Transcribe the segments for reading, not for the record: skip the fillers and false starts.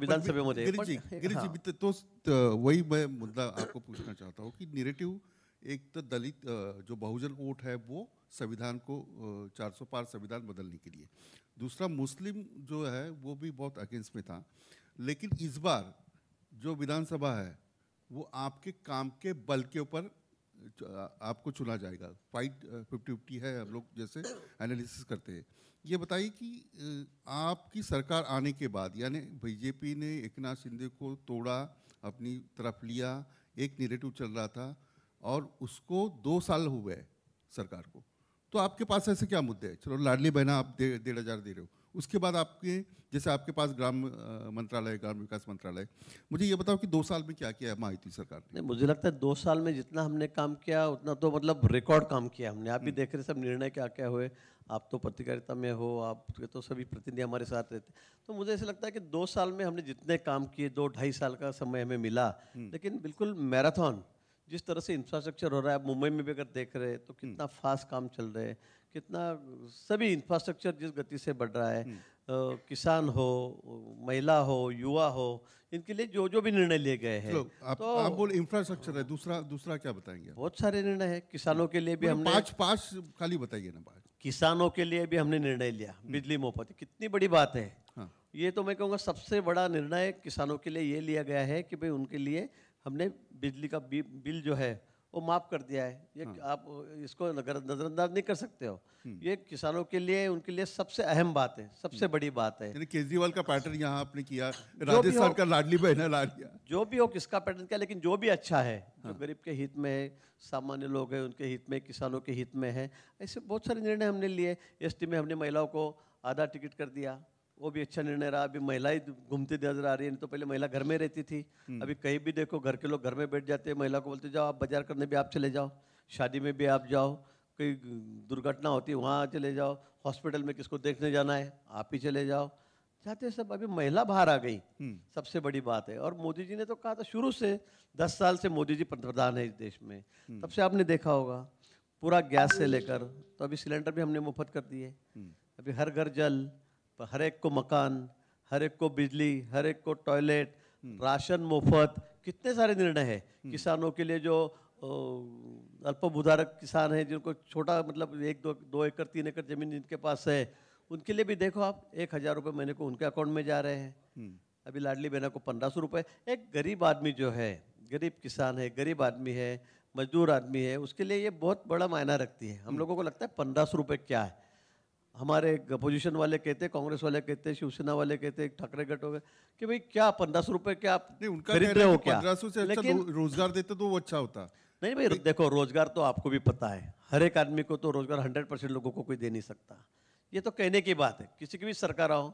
विधानसभेमध्ये. गिरीजी वही मैं मुद्दा आपको पूछना चाहता हूँ कि निरेटिव एक तो दलित जो बहुजन वोट है वो संविधान को 400 पार संविधान बदलने के लिए, दूसरा मुस्लिम जो है वो भी बहुत अगेंस्ट में था। लेकिन इस बार जो विधानसभा है वो आपके काम के बल के ऊपर आपको चुना जाएगा। 50-50 है, हम लोग जैसे एनालिसिस करते हैं। ये बताइए कि आपकी सरकार आने के बाद यानी बीजेपी ने एकनाथ शिंदे को तोड़ा, अपनी तरफ लिया, एक नैरेटिव चल रहा था और उसको 2 साल हुए सरकार को, तो आपके पास ऐसे क्या मुद्दे हैं? चलो लाडली बहना आप 1,500 दे रहे हो, उसके बाद आपके जैसे आपके पास ग्राम मंत्रालय, ग्राम विकास मंत्रालय, मुझे ये बताओ कि 2 साल में क्या किया है महायुति सरकार ने? नहीं, मुझे लगता है 2 साल में जितना हमने काम किया उतना तो मतलब रिकॉर्ड काम किया हमने। आप भी देख रहे सब निर्णय क्या क्या हुए। आप तो पत्रकारिता में हो, आप तो सभी प्रतिनिधि हमारे साथ रहते, तो मुझे ऐसा लगता है कि 2 साल में हमने जितने काम किए, 2-2.5 साल का समय हमें मिला, लेकिन बिल्कुल मैराथन जिस तरह से इंफ्रास्ट्रक्चर हो रहा है। आप मुंबई में भी अगर देख रहे हैं तो कितना फास्ट काम चल रहा है, कितना सभी इंफ्रास्ट्रक्चर जिस गति से बढ़ रहा है। किसान हो, महिला हो, युवा हो, इनके लिए जो जो भी निर्णय लिए गए हैं। तो आप बोल इंफ्रास्ट्रक्चर है, दूसरा क्या बताएंगे? बहुत सारे निर्णय है। किसानों के लिए भी हमने पाँच खाली बताइए ना। 5 किसानों के लिए भी हमने निर्णय लिया, बिजली मुफ्त, कितनी बड़ी बात है। हाँ। ये तो मैं कहूँगा सबसे बड़ा निर्णय किसानों के लिए ये लिया गया है कि भाई उनके लिए हमने बिजली का बिल जो है वो माफ़ कर दिया है। ये आप इसको नज़रअंदाज नहीं कर सकते हो। ये किसानों के लिए, उनके लिए सबसे अहम बात है, सबसे बड़ी बात है। यानी केजरीवाल का पैटर्न यहाँ आपने किया, राजस्थान का लाडली बहना ला लिया, जो भी हो किसका पैटर्न किया, लेकिन जो भी अच्छा है, जो गरीब के हित में है, सामान्य लोग हैं उनके हित में, किसानों के हित में है, ऐसे बहुत सारे निर्णय हमने लिए। एसटी में हमने महिलाओं को आधा टिकट कर दिया, वो भी अच्छा निर्णय रहा। अभी महिलाएं घूमती नजर आ रही है, नहीं तो पहले महिला घर में रहती थी। अभी कहीं भी देखो घर के लोग घर में बैठ जाते हैं, महिला को बोलते जाओ आप बाजार करने भी आप चले जाओ, शादी में भी आप जाओ, कोई दुर्घटना होती है वहाँ चले जाओ, हॉस्पिटल में किसको देखने जाना है आप ही चले जाओ, चाहते सब। अभी महिला बाहर आ गई, सबसे बड़ी बात है। और मोदी जी ने तो कहा था शुरू से, 10 साल से मोदी जी पंतप्रधान है इस देश में, तब से आपने देखा होगा पूरा गैस से लेकर, तो अभी सिलेंडर भी हमने मुफ्त कर दिए। अभी हर घर जल, हर एक को मकान, हर एक को बिजली, हर एक को टॉयलेट, राशन मुफ्त, कितने सारे निर्णय हैं। किसानों के लिए जो अल्पभूधारक किसान हैं, जिनको छोटा मतलब 1-2 एकड़ 3 एकड़ जमीन जिनके पास है, उनके लिए भी देखो आप 1,000 रुपये महीने को उनके अकाउंट में जा रहे हैं। अभी लाडली बहना को 1500 रुपये। एक गरीब आदमी जो है, गरीब किसान है, गरीब आदमी है, मजदूर आदमी है, उसके लिए ये बहुत बड़ा मायना रखती है। हम लोगों को लगता है 1500 रुपये क्या है। हमारे अपोजिशन वाले कहते हैं, कांग्रेस वाले कहते हैं, शिवसेना वाले कहते हैं, ठाकरे गट हो गए कि भाई क्या 1500 रुपये क्या आप खरीद रहे हो क्या? 1500 से अच्छा रोजगार देते तो वो अच्छा होता। नहीं भाई देखो, रोजगार तो आपको भी पता है, हर एक आदमी को तो रोजगार 100% लोगों को कोई दे नहीं सकता। ये तो कहने की बात है, किसी की भी सरकार आओ,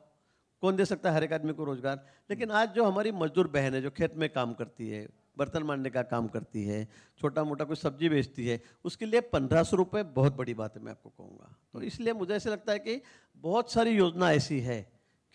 कौन दे सकता है हर एक आदमी को रोजगार? लेकिन आज जो हमारी मजदूर बहन है, जो खेत में काम करती है, बर्तन मांजने का काम करती है, छोटा मोटा कोई सब्जी बेचती है, उसके लिए 1500 रुपये बहुत बड़ी बात है, मैं आपको कहूँगा। तो इसलिए मुझे ऐसे लगता है कि बहुत सारी योजना ऐसी है।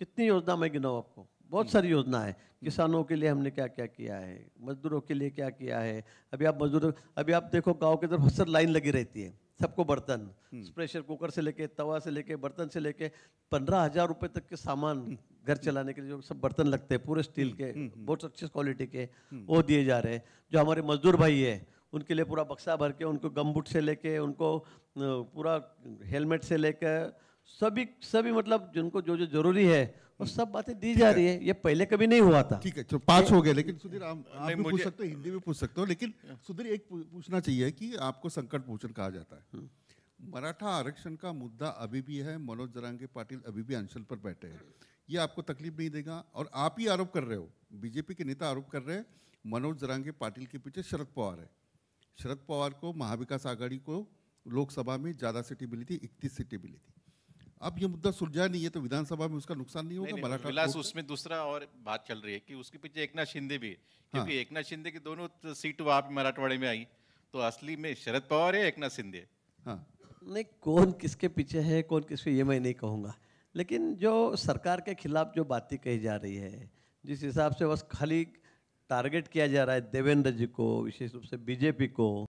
कितनी योजना मैं गिनाऊँ आपको? बहुत सारी योजना है। किसानों के लिए हमने क्या क्या किया है, मजदूरों के लिए क्या किया है। अभी आप देखो गाँव की तरफ अक्सर लाइन लगी रहती है, सबको बर्तन, प्रेशर कुकर से लेके, तवा से लेके, बर्तन से लेके 15,000 रुपये तक के सामान घर चलाने के लिए जो सब बर्तन लगते हैं पूरे स्टील के, बहुत अच्छी क्वालिटी के, वो दिए जा रहे हैं। जो हमारे मजदूर भाई है उनके लिए पूरा बक्सा भर के, उनको गमबूट से लेके, उनको पूरा हेलमेट से लेकर सभी मतलब जिनको जो जो जरूरी है वो सब बातें दी जा रही है। ये पहले कभी नहीं हुआ था। ठीक है, तो 5 हो गए। लेकिन सुधीर आप भी पूछ सकते हो, हिंदी में पूछ सकते हो, लेकिन सुधीर एक पूछना चाहिए कि आपको संकट मोचन कहा जाता है। मराठा आरक्षण का मुद्दा अभी भी है, मनोज जरांगे पाटिल अभी भी अनशन पर बैठे हैं, ये आपको तकलीफ नहीं देगा? और आप ही आरोप कर रहे हो, बीजेपी के नेता आरोप कर रहे हैं मनोज जरांगे पाटिल के पीछे शरद पवार है। शरद पवार को महाविकास आघाड़ी को लोकसभा में ज़्यादा सीटें मिली थी, 31 सीटें मिली थी। अब ये मुद्दा सुलझा नहीं है तो विधानसभा में उसका नुकसान नहीं होगा? मराठा विलास, उसमें दूसरा और बात चल रही है कि उसके पीछे एकनाथ शिंदे भी है, क्योंकि एकनाथ शिंदे की दोनों सीट वहां पे मराठवाड़े में आई, तो असली में शरद पवार है एकनाथ शिंदे? हाँ, नहीं, कौन किसके पीछे है, कौन किसके, ये मैं नहीं कहूँगा। लेकिन जो सरकार के खिलाफ जो बातें कही जा रही है, जिस हिसाब से बस खाली टारगेट किया जा रहा है देवेंद्र जी को, विशेष रूप से बीजेपी को,